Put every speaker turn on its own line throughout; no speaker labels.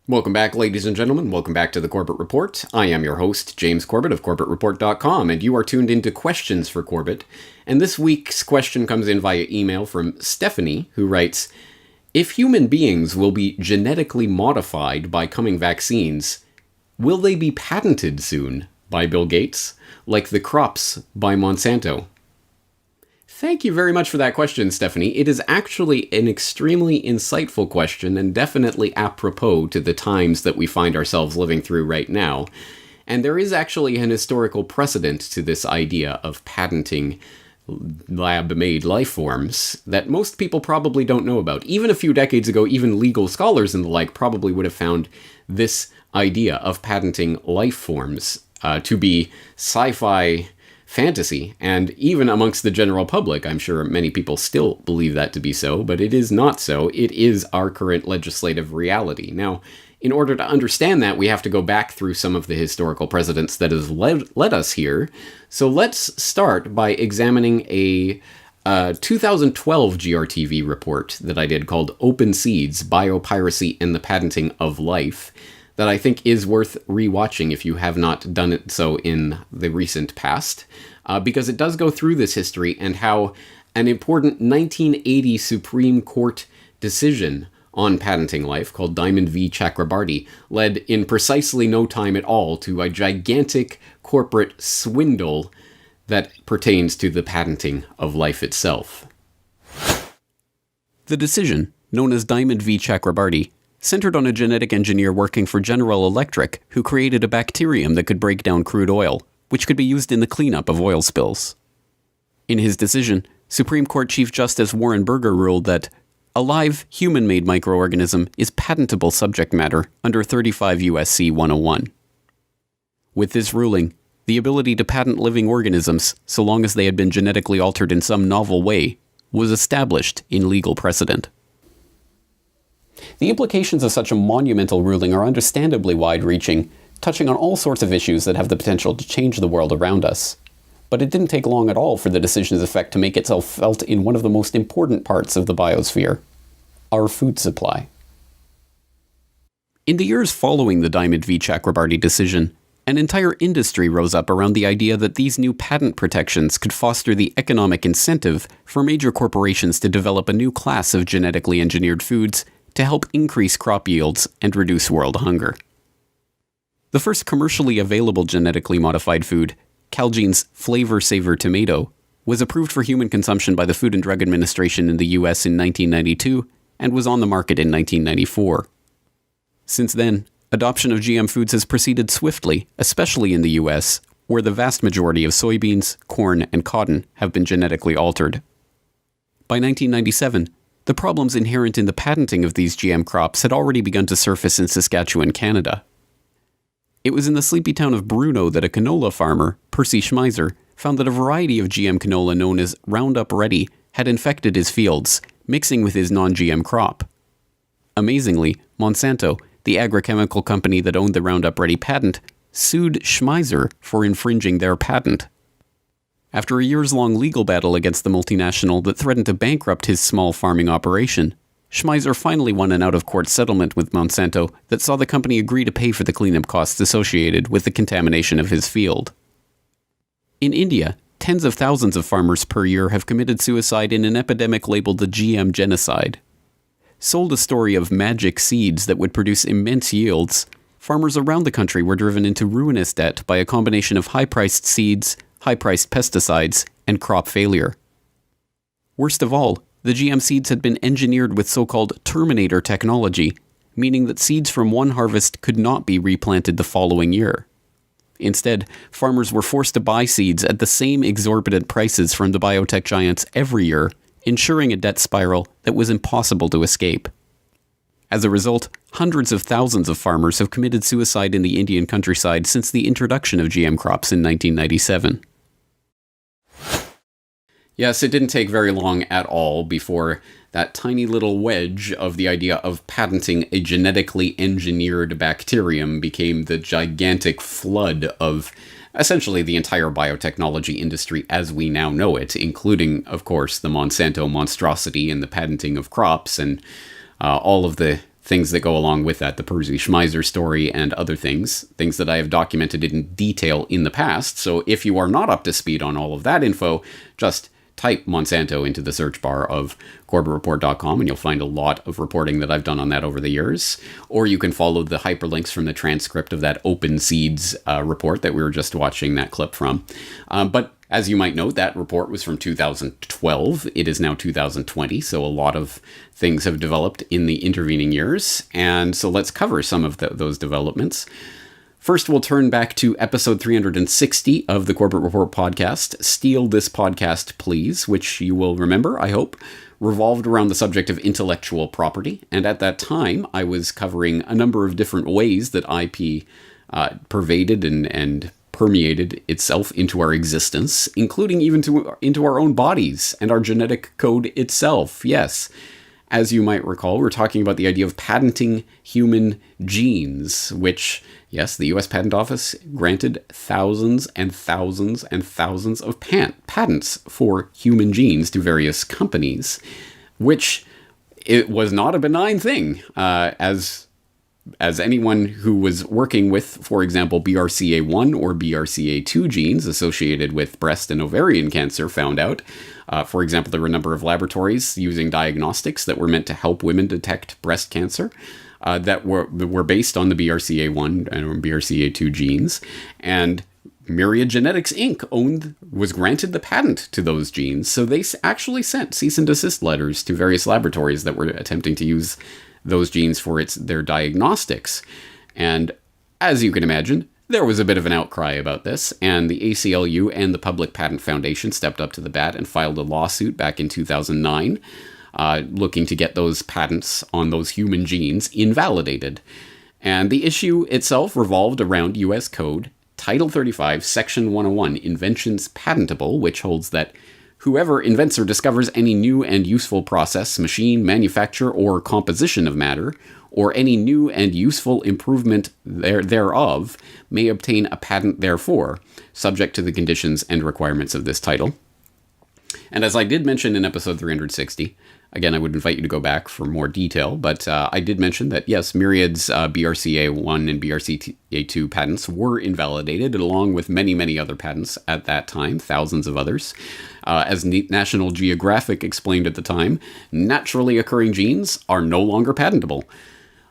Welcome back, ladies and gentlemen. Welcome back to the Corbett Report. I am your host, James Corbett of CorbettReport.com, and you are tuned into Questions for Corbett. And this week's question comes in via email from Stephanie, who writes, if human beings will be genetically modified by coming vaccines, will they be patented soon by Bill Gates, like the crops by Monsanto? Thank you very much for that question, Stephanie. It is actually an extremely insightful question and definitely apropos to the times that we find ourselves living through right now. And there is actually an historical precedent to this idea of patenting lab-made life forms that most people probably don't know about. Even a few decades ago, even legal scholars and the like probably would have found this idea of patenting life forms to be sci-fi fantasy, and even amongst the general public, I'm sure many people still believe that to be so, but it is not so. It is our current legislative reality. Now, in order to understand that, we have to go back through some of the historical precedents that has led us here. So let's start by examining a 2012 GRTV report that I did called Open Seeds, Biopiracy and the Patenting of Life, that I think is worth rewatching if you have not done it so in the recent past, because it does go through this history and how an important 1980 Supreme Court decision on patenting life, called Diamond v. Chakrabarty, led in precisely no time at all to a gigantic corporate swindle that pertains to the patenting of life itself. The decision, known as Diamond v. Chakrabarty, centered on a genetic engineer working for General Electric who created a bacterium that could break down crude oil, which could be used in the cleanup of oil spills. In his decision, Supreme Court Chief Justice Warren Burger ruled that a live, human-made microorganism is patentable subject matter under 35 U.S.C. 101. With this ruling, the ability to patent living organisms, so long as they had been genetically altered in some novel way, was established in legal precedent. The implications of such a monumental ruling are understandably wide-reaching, touching on all sorts of issues that have the potential to change the world around us. But it didn't take long at all for the decision's effect to make itself felt in one of the most important parts of the biosphere: our food supply. In the years following the Diamond v. Chakrabarty decision, an entire industry rose up around the idea that these new patent protections could foster the economic incentive for major corporations to develop a new class of genetically engineered foods to help increase crop yields and reduce world hunger. The first commercially available genetically modified food, Calgene's Flavor Savor tomato, was approved for human consumption by the Food and Drug Administration in the US in 1992 and was on the market in 1994. Since then, adoption of GM foods has proceeded swiftly, especially in the US, where the vast majority of soybeans, corn, and cotton have been genetically altered. By 1997, the problems inherent in the patenting of these GM crops had already begun to surface in Saskatchewan, Canada. It was in the sleepy town of Bruno that a canola farmer, Percy Schmeiser, found that a variety of GM canola known as Roundup Ready had infected his fields, mixing with his non-GM crop. Amazingly, Monsanto, the agrochemical company that owned the Roundup Ready patent, sued Schmeiser for infringing their patent. After a years-long legal battle against the multinational that threatened to bankrupt his small farming operation, Schmeiser finally won an out-of-court settlement with Monsanto that saw the company agree to pay for the cleanup costs associated with the contamination of his field. In India, tens of thousands of farmers per year have committed suicide in an epidemic labeled the GM genocide. Sold a story of magic seeds that would produce immense yields, farmers around the country were driven into ruinous debt by a combination of high-priced seeds, high-priced pesticides, and crop failure. Worst of all, the GM seeds had been engineered with so-called Terminator technology, meaning that seeds from one harvest could not be replanted the following year. Instead, farmers were forced to buy seeds at the same exorbitant prices from the biotech giants every year, ensuring a debt spiral that was impossible to escape. As a result, hundreds of thousands of farmers have committed suicide in the Indian countryside since the introduction of GM crops in 1997. Yes, it didn't take very long at all before that tiny little wedge of the idea of patenting a genetically engineered bacterium became the gigantic flood of essentially the entire biotechnology industry as we now know it, including, of course, the Monsanto monstrosity and the patenting of crops and all of the things that go along with that, the Percy Schmeiser story and other things that I have documented in detail in the past. So if you are not up to speed on all of that info, just type Monsanto into the search bar of CorbettReport.com and you'll find a lot of reporting that I've done on that over the years. Or you can follow the hyperlinks from the transcript of that Open Seeds report that we were just watching that clip from. But as you might note, that report was from 2012. It is now 2020, so a lot of things have developed in the intervening years. And so let's cover some of those developments. First, we'll turn back to episode 360 of the Corbett Report podcast, Steal This Podcast Please, which you will remember, I hope, revolved around the subject of intellectual property. And at that time, I was covering a number of different ways that IP pervaded and permeated itself into our existence, including even into our own bodies and our genetic code itself. Yes, as you might recall, we're talking about the idea of patenting human genes, which, yes, the U.S. Patent Office granted thousands and thousands and thousands of patents for human genes to various companies, which it was not a benign thing, as anyone who was working with, for example, BRCA1 or BRCA2 genes associated with breast and ovarian cancer found out. For example, there were a number of laboratories using diagnostics that were meant to help women detect breast cancer that were based on the BRCA1 and BRCA2 genes. And Myriad Genetics Inc. was granted the patent to those genes. So they actually sent cease and desist letters to various laboratories that were attempting to use those genes for their diagnostics. And as you can imagine, there was a bit of an outcry about this, and the ACLU and the Public Patent Foundation stepped up to the bat and filed a lawsuit back in 2009, looking to get those patents on those human genes invalidated. And the issue itself revolved around U.S. Code Title 35, Section 101, Inventions Patentable, which holds that whoever invents or discovers any new and useful process, machine, manufacture, or composition of matter, or any new and useful improvement thereof, may obtain a patent therefor, subject to the conditions and requirements of this title. And as I did mention in episode 360, again, I would invite you to go back for more detail, but I did mention that, yes, Myriad's BRCA1 and BRCA2 patents were invalidated, along with many, many other patents at that time, thousands of others. As National Geographic explained at the time, naturally occurring genes are no longer patentable.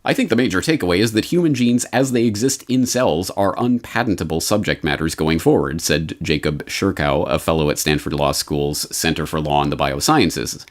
I think the major takeaway is that human genes as they exist in cells are unpatentable subject matters going forward, said Jacob Shirkow, a fellow at Stanford Law School's Center for Law and the Biosciences.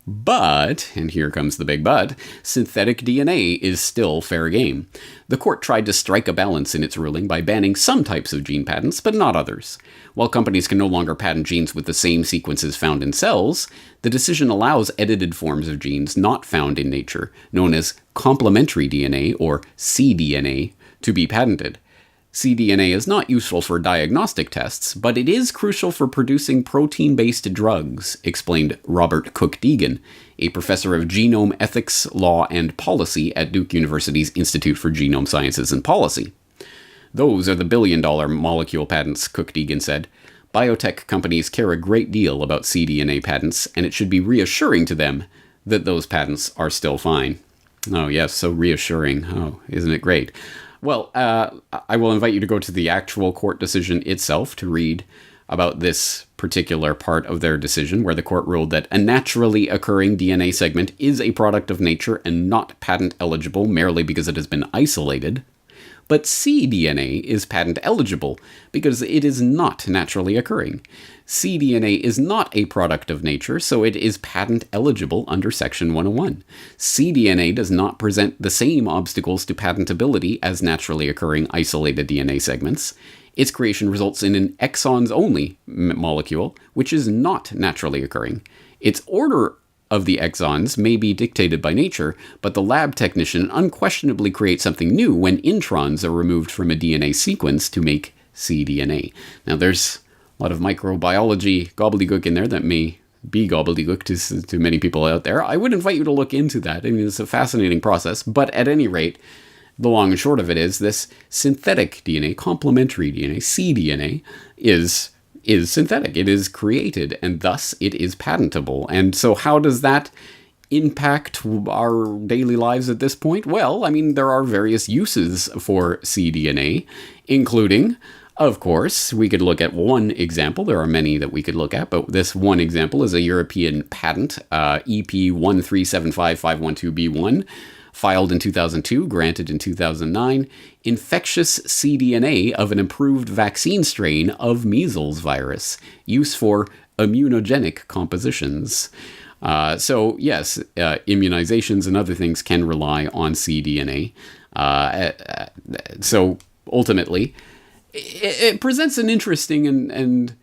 But, and here comes the big but, synthetic DNA is still fair game. The court tried to strike a balance in its ruling by banning some types of gene patents, but not others. While companies can no longer patent genes with the same sequences found in cells, the decision allows edited forms of genes not found in nature, known as complementary DNA, or cDNA, to be patented. cDNA is not useful for diagnostic tests, but it is crucial for producing protein-based drugs, explained Robert Cook-Deegan, a professor of genome ethics, law, and policy at Duke University's Institute for Genome Sciences and Policy. Those are the billion-dollar molecule patents, Cook-Deegan said. Biotech companies care a great deal about cDNA patents, and it should be reassuring to them that those patents are still fine. Oh, yes, so reassuring. Oh, isn't it great? Well, I will invite you to go to the actual court decision itself to read about this particular part of their decision, where the court ruled that a naturally occurring DNA segment is a product of nature and not patent eligible merely because it has been isolated. But cDNA is patent eligible because it is not naturally occurring. cDNA is not a product of nature, so it is patent eligible under Section 101. cDNA does not present the same obstacles to patentability as naturally occurring isolated DNA segments. Its creation results in an exons-only molecule, which is not naturally occurring. Its order of the exons may be dictated by nature, but the lab technician unquestionably creates something new when introns are removed from a DNA sequence to make cDNA. Now, there's a lot of microbiology gobbledygook in there that may be gobbledygook to many people out there. I would invite you to look into that. I mean, it's a fascinating process, but at any rate, the long and short of it is this synthetic DNA, complementary DNA, cDNA, is synthetic. It is created, and thus it is patentable. And so how does that impact our daily lives at this point? Well, I mean, there are various uses for cDNA, including, of course, we could look at one example. There are many that we could look at, but this one example is a European patent, EP 1375512B1, filed in 2002, granted in 2009, infectious cDNA of an improved vaccine strain of measles virus, use for immunogenic compositions. So yes, immunizations and other things can rely on cDNA. So ultimately, it presents an interesting and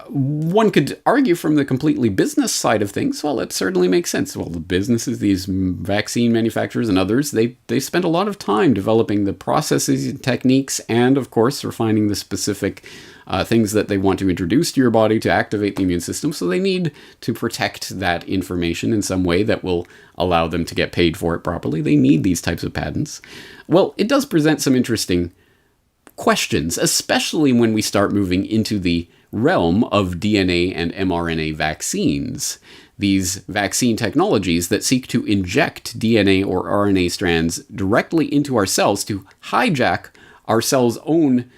one could argue from the completely business side of things, well, it certainly makes sense. Well, the businesses, these vaccine manufacturers and others, they spend a lot of time developing the processes and techniques and, of course, refining the specific things that they want to introduce to your body to activate the immune system. So they need to protect that information in some way that will allow them to get paid for it properly. They need these types of patents. Well, it does present some interesting questions, especially when we start moving into the realm of DNA and mRNA vaccines. These vaccine technologies that seek to inject DNA or RNA strands directly into our cells to hijack our cell's own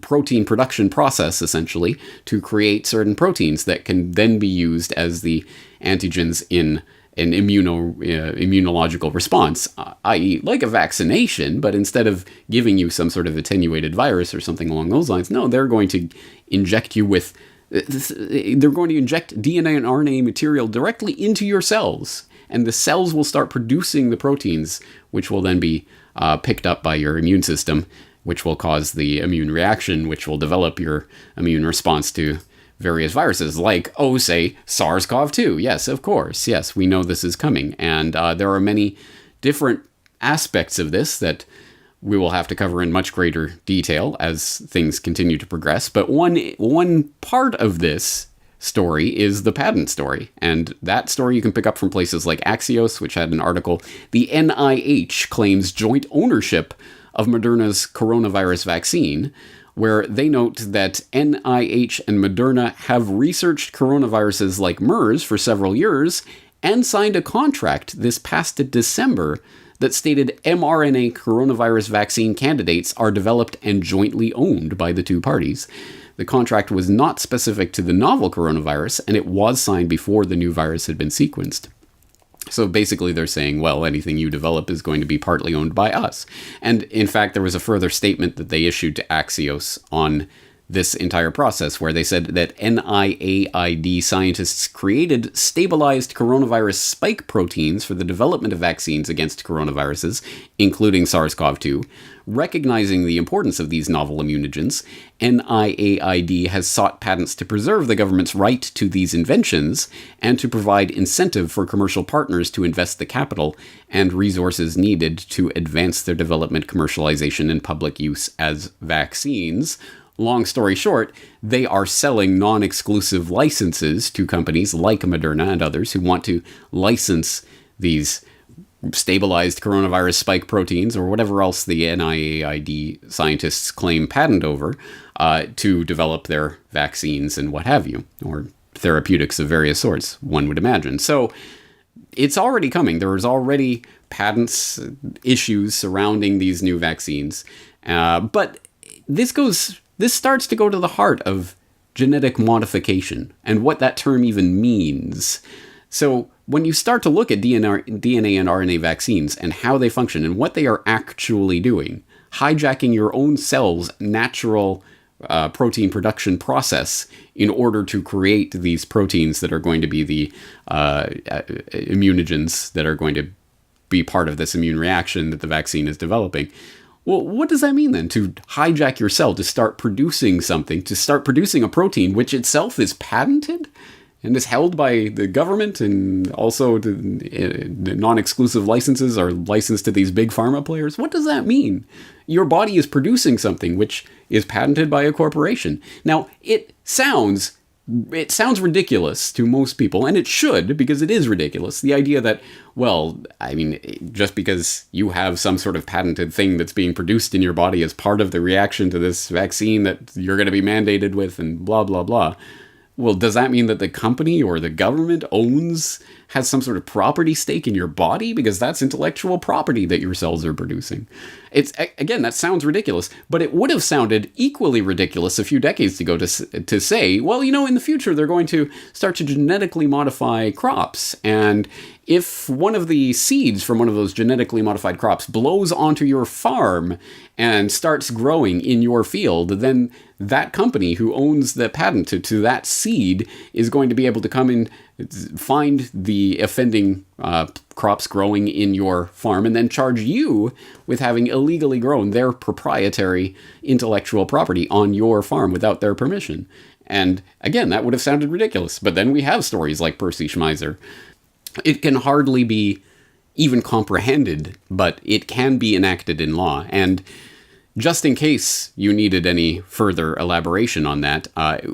protein production process, essentially, to create certain proteins that can then be used as the antigens in an immunological response, i.e. like a vaccination, but instead of giving you some sort of attenuated virus or something along those lines, no, they're going to inject you with, they're going to inject DNA and RNA material directly into your cells, and the cells will start producing the proteins, which will then be picked up by your immune system, which will cause the immune reaction, which will develop your immune response to various viruses, like, say, SARS-CoV-2. Yes, of course. Yes, we know this is coming. And there are many different aspects of this that we will have to cover in much greater detail as things continue to progress. But one part of this story is the patent story. And that story you can pick up from places like Axios, which had an article. The NIH claims joint ownership of Moderna's coronavirus vaccine, where they note that NIH and Moderna have researched coronaviruses like MERS for several years and signed a contract this past December that stated mRNA coronavirus vaccine candidates are developed and jointly owned by the two parties. The contract was not specific to the novel coronavirus, and it was signed before the new virus had been sequenced. So basically they're saying, well, anything you develop is going to be partly owned by us. And in fact, there was a further statement that they issued to Axios on this entire process, where they said that NIAID scientists created stabilized coronavirus spike proteins for the development of vaccines against coronaviruses, including SARS-CoV-2. Recognizing the importance of these novel immunogens, NIAID has sought patents to preserve the government's right to these inventions and to provide incentive for commercial partners to invest the capital and resources needed to advance their development, commercialization, and public use as vaccines. Long story short, they are selling non-exclusive licenses to companies like Moderna and others who want to license these stabilized coronavirus spike proteins or whatever else the NIAID scientists claim patent over to develop their vaccines and what have you, or therapeutics of various sorts, one would imagine. So it's already coming. There's already patents issues surrounding these new vaccines. But this starts to go to the heart of genetic modification and what that term even means. So when you start to look at DNA and RNA vaccines and how they function and what they are actually doing, hijacking your own cell's natural protein production process in order to create these proteins that are going to be the immunogens that are going to be part of this immune reaction that the vaccine is developing. Well, what does that mean then? To hijack your cell, to start producing something, to start producing a protein which itself is patented and is held by the government, and also the non-exclusive licenses are licensed to these big pharma players? What does that mean? Your body is producing something which is patented by a corporation. Now, it sounds ridiculous to most people, and it should, because it is ridiculous. The idea that, well, I mean, just because you have some sort of patented thing that's being produced in your body as part of the reaction to this vaccine that you're going to be mandated with and blah, blah, blah. Well, does that mean that the company or the government has some sort of property stake in your body? Because that's intellectual property that your cells are producing. Again, that sounds ridiculous, but it would have sounded equally ridiculous a few decades ago to say, well, in the future they're going to start to genetically modify crops, and if one of the seeds from one of those genetically modified crops blows onto your farm and starts growing in your field, then that company who owns the patent to that seed is going to be able to come and find the offending crops growing in your farm and then charge you with having illegally grown their proprietary intellectual property on your farm without their permission. And again, that would have sounded ridiculous. But then we have stories like Percy Schmeiser. It can hardly be even comprehended, but it can be enacted in law. And just in case you needed any further elaboration on that,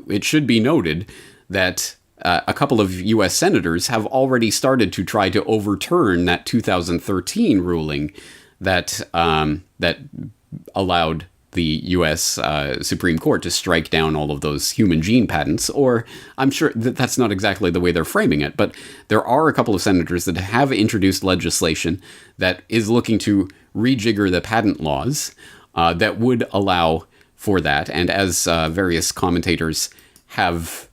it should be noted that a couple of U.S. senators have already started to try to overturn that 2013 ruling that allowed the U.S. Supreme Court to strike down all of those human gene patents, or I'm sure that's not exactly the way they're framing it, but there are a couple of senators that have introduced legislation that is looking to rejigger the patent laws that would allow for that. And as various commentators have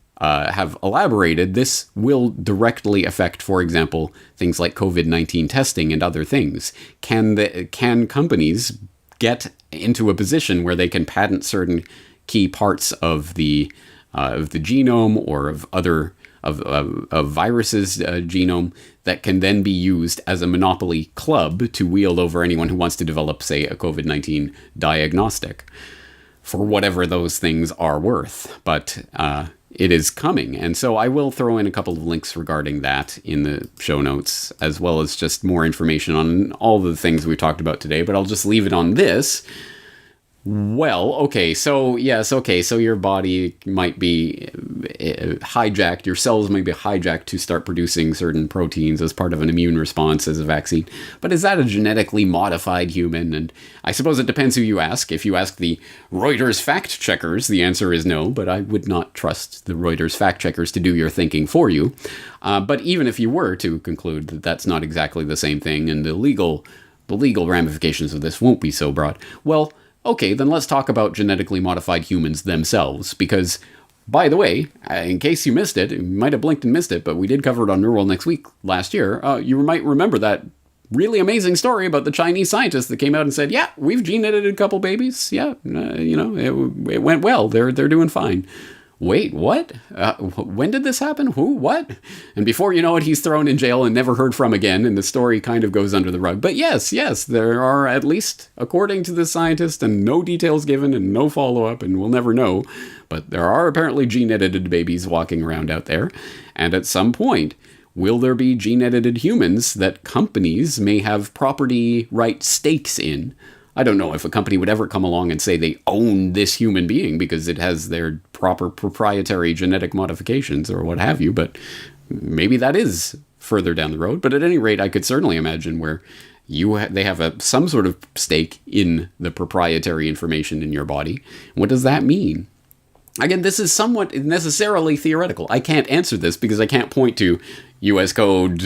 elaborated, this will directly affect, for example, things like COVID-19 testing and other things. Can companies get into a position where they can patent certain key parts of the genome or of other of viruses' genome that can then be used as a monopoly club to wield over anyone who wants to develop, say, a COVID-19 diagnostic for whatever those things are worth. But it is coming. And so I will throw in a couple of links regarding that in the show notes, as well as just more information on all the things we talked about today. But I'll just leave it on this. Well, okay, so your body might be hijacked, your cells might be hijacked to start producing certain proteins as part of an immune response as a vaccine. But is that a genetically modified human? And I suppose it depends who you ask. If you ask the Reuters fact checkers, the answer is no, but I would not trust the Reuters fact checkers to do your thinking for you. But even if you were to conclude that that's not exactly the same thing, and the legal ramifications of this won't be so broad, well, okay, then let's talk about genetically modified humans themselves, because, by the way, in case you missed it, you might have blinked and missed it, but we did cover it on Neural Next Week last year. You might remember that really amazing story about the Chinese scientist that came out and said, yeah, we've gene edited a couple babies. Yeah, it went well. They're doing fine. Wait, what? When did this happen? Who? What? And before you know it, he's thrown in jail and never heard from again, and the story kind of goes under the rug. But yes, there are, at least according to the scientist, and no details given and no follow-up, and we'll never know, but there are apparently gene-edited babies walking around out there, and at some point, will there be gene-edited humans that companies may have property right stakes in? I don't know if a company would ever come along and say they own this human being because it has their proper proprietary genetic modifications or what have you, but maybe that is further down the road. But at any rate, I could certainly imagine where they have some sort of stake in the proprietary information in your body. What does that mean? Again, this is somewhat necessarily theoretical. I can't answer this because I can't point to U.S. Code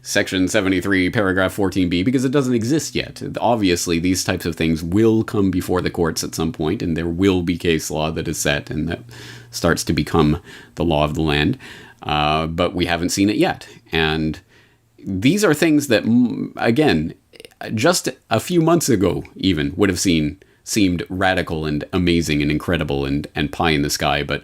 Section 73, Paragraph 14b, because it doesn't exist yet. Obviously, these types of things will come before the courts at some point, and there will be case law that is set, and that starts to become the law of the land. But we haven't seen it yet. And these are things that, again, just a few months ago even would have seemed radical and amazing and incredible and pie in the sky, but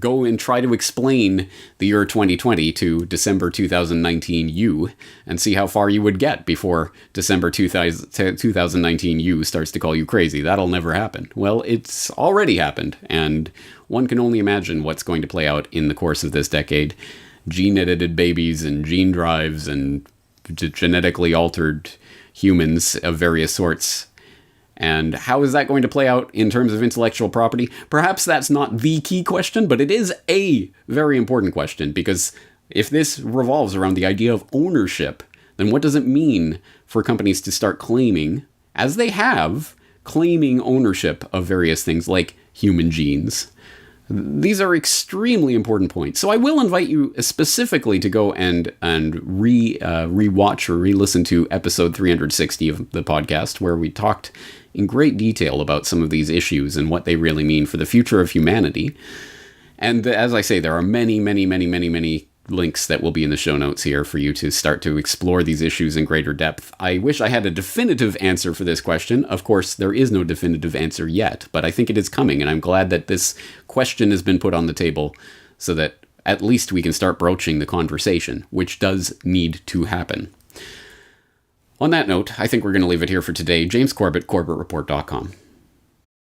go and try to explain the year 2020 to December 2019 you and see how far you would get before December 2019 you starts to call you crazy. That'll never happen. Well, it's already happened, and one can only imagine what's going to play out in the course of this decade. Gene-edited babies and gene drives and genetically altered humans of various sorts. And how is that going to play out in terms of intellectual property? Perhaps that's not the key question, but it is a very important question, because if this revolves around the idea of ownership, then what does it mean for companies to start claiming, as they have, claiming ownership of various things like human genes? These are extremely important points. So I will invite you specifically to go and rewatch or re-listen to episode 360 of the podcast, where we talked in great detail about some of these issues and what they really mean for the future of humanity. And as I say, there are many, many, many, many, many links that will be in the show notes here for you to start to explore these issues in greater depth. I wish I had a definitive answer for this question. Of course, there is no definitive answer yet, but I think it is coming, and I'm glad that this question has been put on the table so that at least we can start broaching the conversation, which does need to happen. On that note, I think we're going to leave it here for today. James Corbett, CorbettReport.com.